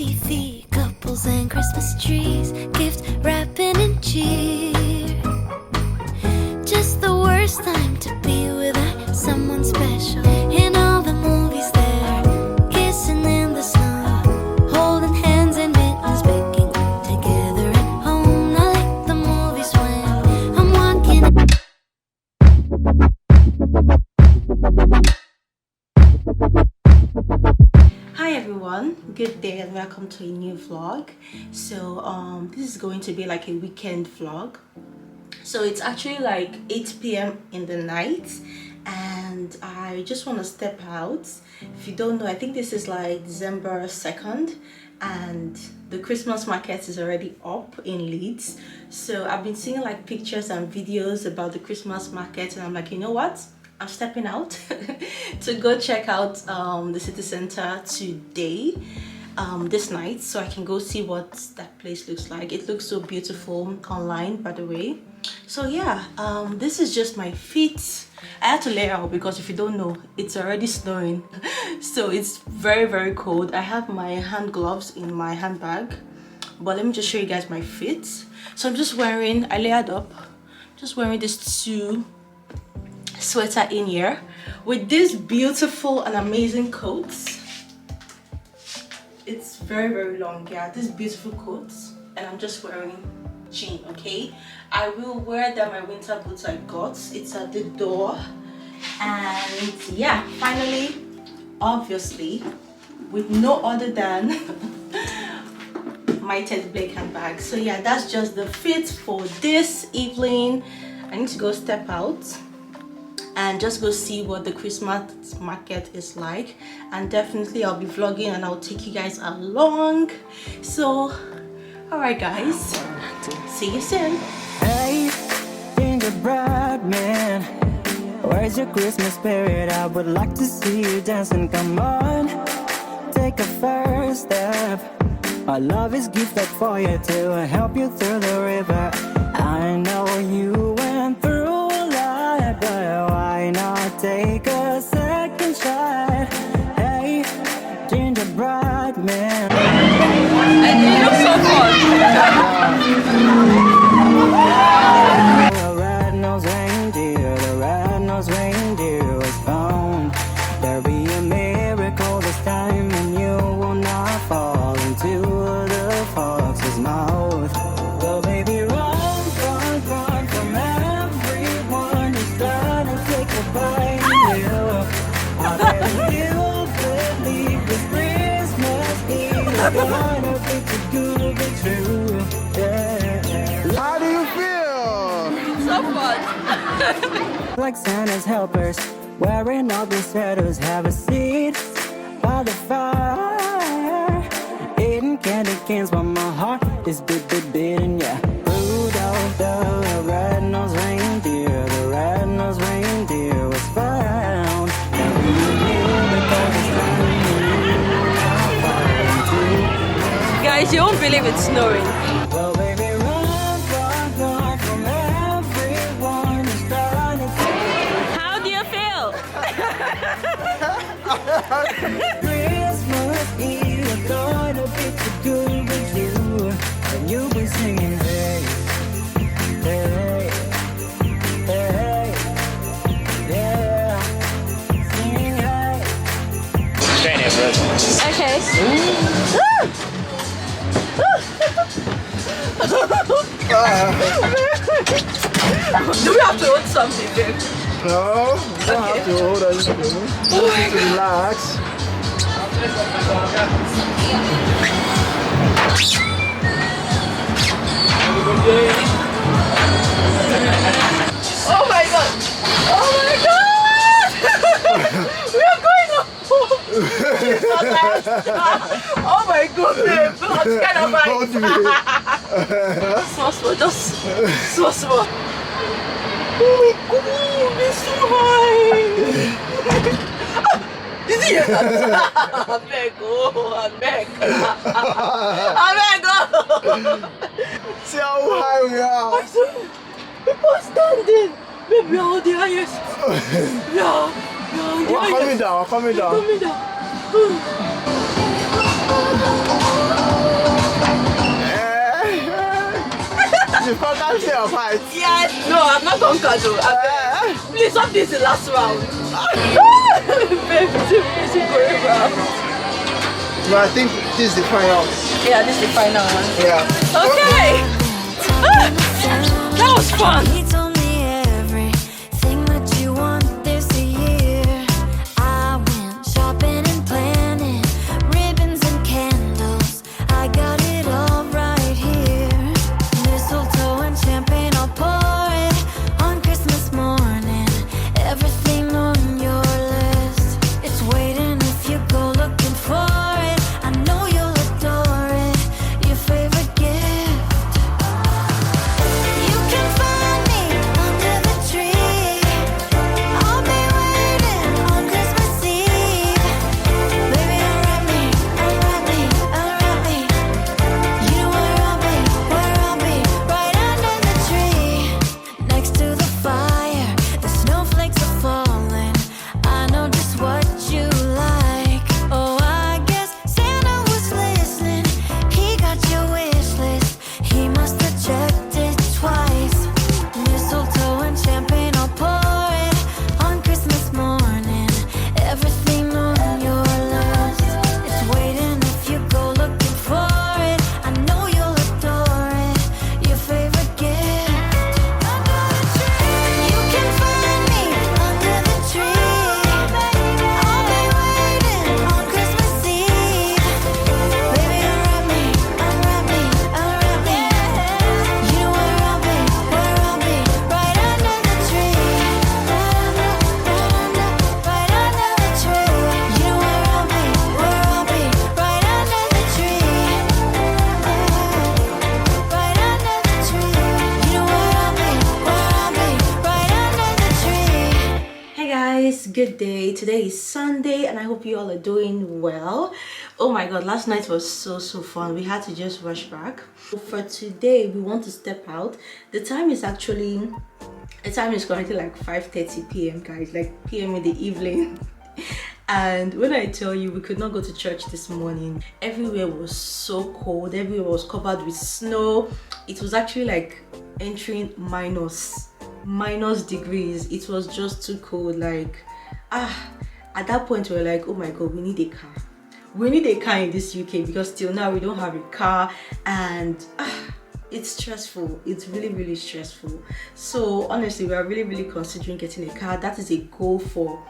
TV, couples and Christmas trees, gift wrapping and cheer. Just the worst time to be without someone special. In all the movies they're kissing in the snow, holding hands and mittens, baking together at home. Not like the movies when I'm walking. Hi everyone, good day and welcome to a new vlog. So this is going to be like a weekend vlog. So it's actually like 8 p.m. in the night and I just want to step out. If you don't know, I think this is like December 2nd and the Christmas market is already up in Leeds. So I've been seeing like pictures and videos about the Christmas market and I'm like, you know what? I'm stepping out to go check out the city center today, this night, so I can go see what that place looks like. It looks so beautiful online, by the way. So yeah, this is just my feet. I had to lay out because if you don't know, it's already snowing. So it's very cold. I have my hand gloves in my handbag, but let me just show you guys my feet. So I'm just wearing, I layered up, just wearing these two sweater in here with this beautiful and amazing coats. It's very long, yeah, this beautiful coats, and I'm just wearing jean. Okay, I will wear that my winter boots I got, it's at the door. And yeah, finally, obviously with no other than my Ted Blake handbag. So yeah, that's just the fit for this evening. I need to go step out and just go see what the Christmas market is like, and definitely I'll be vlogging and I'll take you guys along. So all right guys, see you soon. Hey, gingerbread man, where's your Christmas spirit? I would like to see you dancing. Come on, take a first step. Our love is gifted for you to help you through the river. I know you went through a lot, but why not take a second shot? Hey, gingerbread man. And it looks so The red-nosed reindeer, the red-nosed reindeer was found. There'll be a miracle this time, and you will not fall into the fox's mouth. So baby, run from everyone who's trying to take a bite of you. I bet you believe this Christmas Eve is gonna be too good to be true. Yeah. How do you feel? so fun. Like Santa's helpers, wearing ugly sweaters, have a seat by the fire, eating candy canes while my heart is beating, yeah. Rudolph the red-nosed reindeer, the red-nosed reindeer was found. Now we knew because it's time. Guys, you won't believe it's snowing. Well, baby, run from everyone who's trying to take. How do you feel? Christmas Eve, I'm gonna be too good with you, and you'll be singing, hey, hey, hey, yeah, singing, hey. Okay. Do we have to hold something, babe? No, you don't have to hold anything. Just need to relax. Oh my god! Oh my god! We are going up! Oh my god, babe! What kind of Don't do it. small, just small. Oh my god, it's so high! Is it your I beg, I beg. See how high we are. I saw people are standing. Babe, we are on the highest. Yeah, we are on the We're highest. coming down, we're coming down. Coming down. should focus your fight. Yes. No, I'm not conquered though. Please stop this the last round. Babe, it's going round. No, I think this is the final. Yeah, this is the final one. Yeah. Okay. That was fun. He told me everything that you want this year. I went shopping and planning, ribbons and candles. I got it all right here. Mistletoe and champagne, I'll pour it on Christmas morning. Everything on your list, it's waiting if you go looking for it. I know you'll adore it. Your favorite gift. You can find me under the tree. I'll be waiting on Christmas Eve. Baby, unwrap me, unwrap me, unwrap me. You know where I'll be right under the tree, next to the fire. The snowflakes are falling. I know just what you like. Oh, I guess Santa was listening. He got your wish list. He must have checked it twice. Mistletoe and champagne, I'll pour it on Christmas morning. Everything on your list, it's waiting if you go looking for it. I know you'll adore it. Your favorite gift. You can find me under the tree. I'll be waiting on Christmas Eve. Baby, unwrap me, unwrap me, unwrap me. You know where I'll be right under the tree. Right under the tree. You know where I'll be right under the tree. Right under the tree. You know where I'll be right under the tree. Hey guys, good day. Today is Sunday and I hope you all are doing well. Oh my god, last night was so fun. We had to just rush back. For today we want to step out. The time is currently like 5:30 p.m. guys, like p.m. in the evening. And when I tell you we could not go to church this morning, everywhere was so cold, everywhere was covered with snow. It was actually like entering minus degrees. It was just too cold. Like at that point we were like, oh my god, we need a car. We need a car in this UK because till now we don't have a car, and it's stressful. It's really stressful. So honestly, we are really considering getting a car. That is a goal for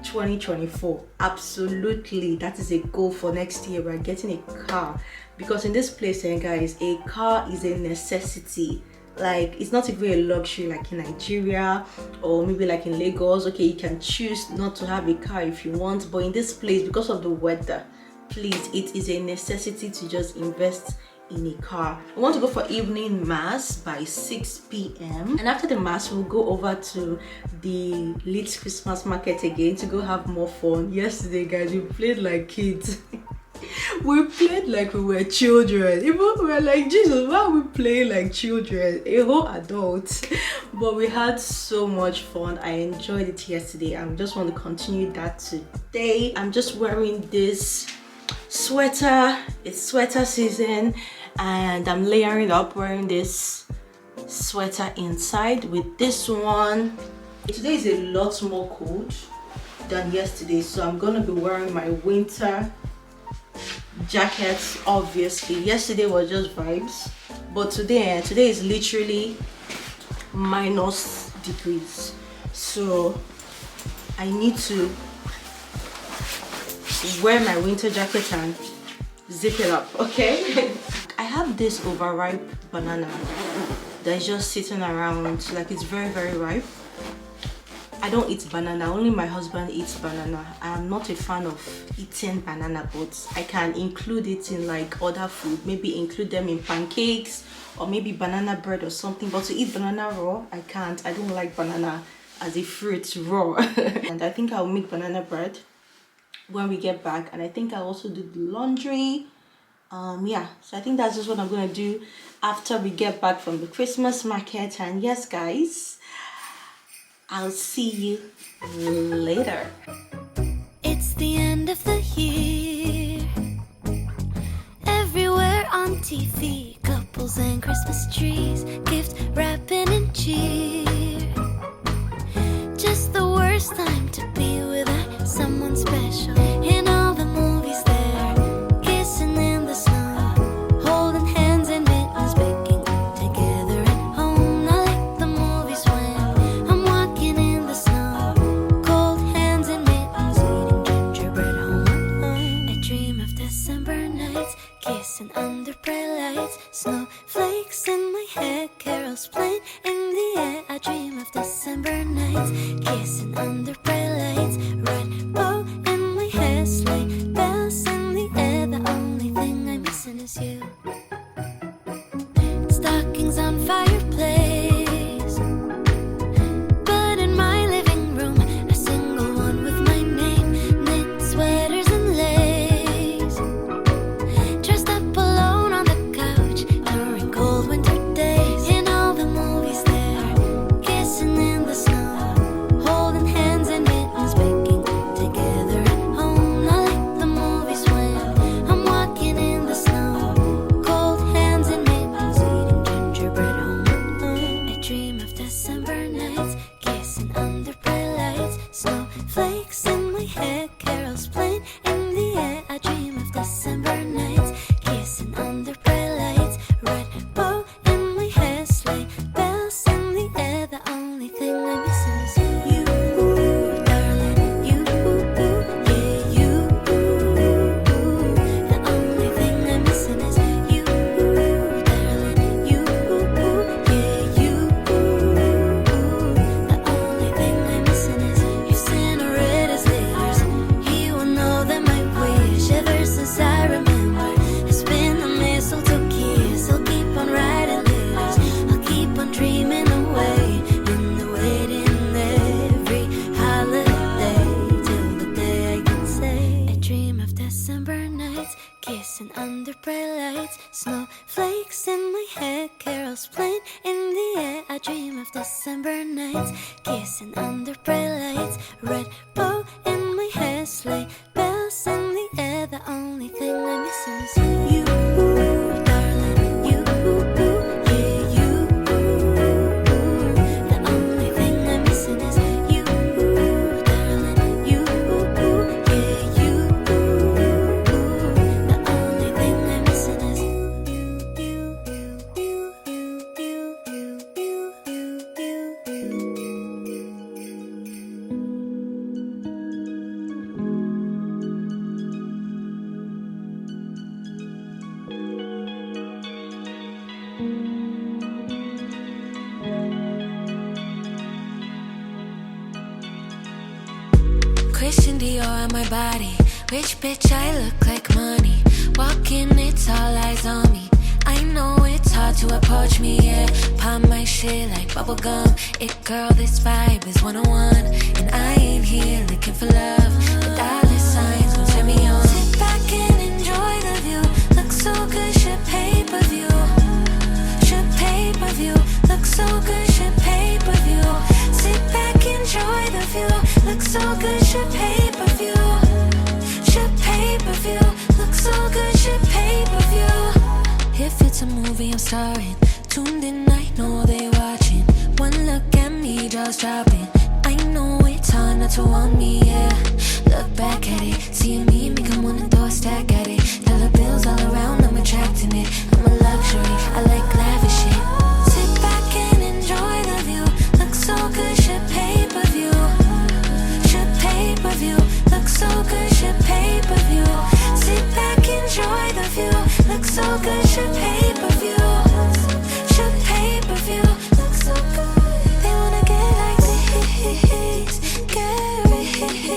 2024. Absolutely, that is a goal for next year. We're getting a car because in this place, guys, a car is a necessity. Like, it's not even a luxury like in Nigeria or maybe like in Lagos. Okay, you can choose not to have a car if you want, but in this place, because of the weather, please, it is a necessity to just invest in a car. We want to go for evening mass by 6 p.m. and after the mass we'll go over to the Leeds Christmas market again to go have more fun. Yesterday, guys, we played like kids. We played like we were children. Even we were like, Jesus, why are we playing like children? A whole adult. But we had so much fun. I enjoyed it yesterday. I just want to continue that today. I'm just wearing this sweater. It's sweater season and I'm layering up, wearing this sweater inside with this one. Today is a lot more cold than yesterday, so I'm gonna be wearing my winter jackets. Obviously yesterday was just vibes, but today is literally minus degrees, so I need to wear my winter jacket and zip it up. Okay. I have this overripe banana that's just sitting around, like it's very ripe. I don't eat banana, only my husband eats banana. I am not a fan of eating banana, but I can include it in like other food, maybe include them in pancakes or maybe banana bread or something, but to eat banana raw, I can't. I don't like banana as a fruit raw. And I think I'll make banana bread when we get back, and I think I'll also do the laundry. Yeah, so I think that's just what I'm gonna do after we get back from the Christmas market. And yes guys, I'll see you later. It's the end of the year. Everywhere on TV, couples and Christmas trees, gift wrapping and cheer. Just the worst time to be with someone special. In all the movies they're kissing in the snow, holding hands and mittens, baking together at home. Not like the movies when I'm walking in the snow, cold hands and mittens, eating gingerbread home alone. I dream of December nights, kissing under bright lights, snowflakes in my hair, carols playing in the air. I dream of December nights, kissing under bright lights, red bow in my hair, sleigh bells in the air. The only thing I'm missing is you. Stockings on fireplace, but in my living room, a single one with my name, knit sweaters and lace. Dressed up alone on the couch during cold winter days. In all the movies they're kissing in the snow, holding hands and mittens, baking together at home. Not like the movies when I'm walking in the snow, cold hands and mittens, eating gingerbread home alone. I dream of December nights, kissing under bright lights, snowflakes in my hair, carols playing in the air. I dream of December nights, kissing under bright lights, red bow in my hair, sleigh bells in the air. The only thing I'm missing is you, darling. You, yeah, you. The only thing I'm missing is you, darling. You, yeah, you. The only thing I'm missing is you. Santa red as letters, he will know that my wish ever since I remember has been the mistletoe kiss. I'll keep on writing letters, I'll keep on dreaming away in the waiting every holiday till the day I can say I dream of December nights, kissing under bright lights, snowflakes in my hair, carols playing in the air. I dream of December nights, kissing under bright lights, red bow in my hair, sleigh bells in the air. The only thing I'm missing is you, darling. You, yeah, you. The only thing I'm missing is you, darling. You, yeah, you. The only thing I'm missing is Christian Dior on my body, rich bitch, I look like money. Walking, it's all eyes on me. I know it's hard to approach me, yeah. Pop my shit like bubblegum. It, girl, this vibe is 101. And I ain't here looking for love, the dollar signs gon' turn me on. Sit back and enjoy the view. Look so good, should pay-per-view. Should pay-per-view. Look so good, should pay-per-view. Sit back, enjoy the view. Look so good, should pay-per-view. Should pay-per-view. Look so good, should pay-per-view. If it's a movie I'm starring, tuned in, I know they watching. One look at me, jaws dropping. I know it's hard not to want me, yeah. Look back at it, seeing me, make 'em wanna throw a stack at it. Dollar bills all around, I'm attracting it. I'm a luxury, I like lavish shit. Sit back and enjoy the view. Look so good, should pay-per-view. Should pay-per-view. Look so good, should pay-per-view. Sit back, enjoy the view. Look so good, should pay-per-view. Should pay-per-view. Look so good. They wanna get like this, get rich.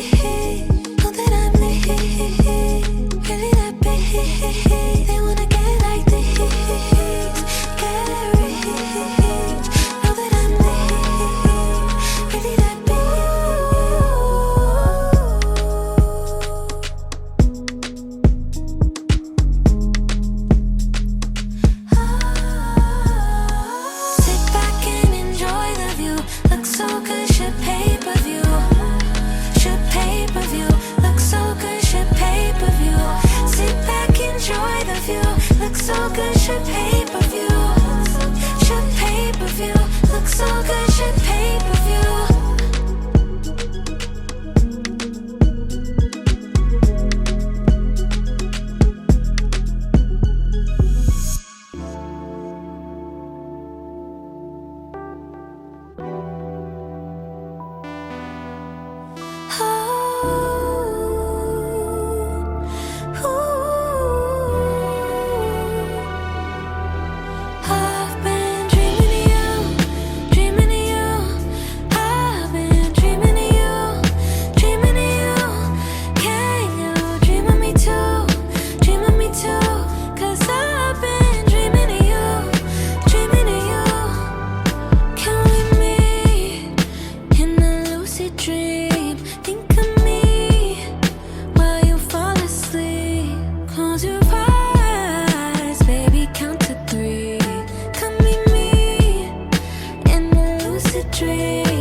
dream.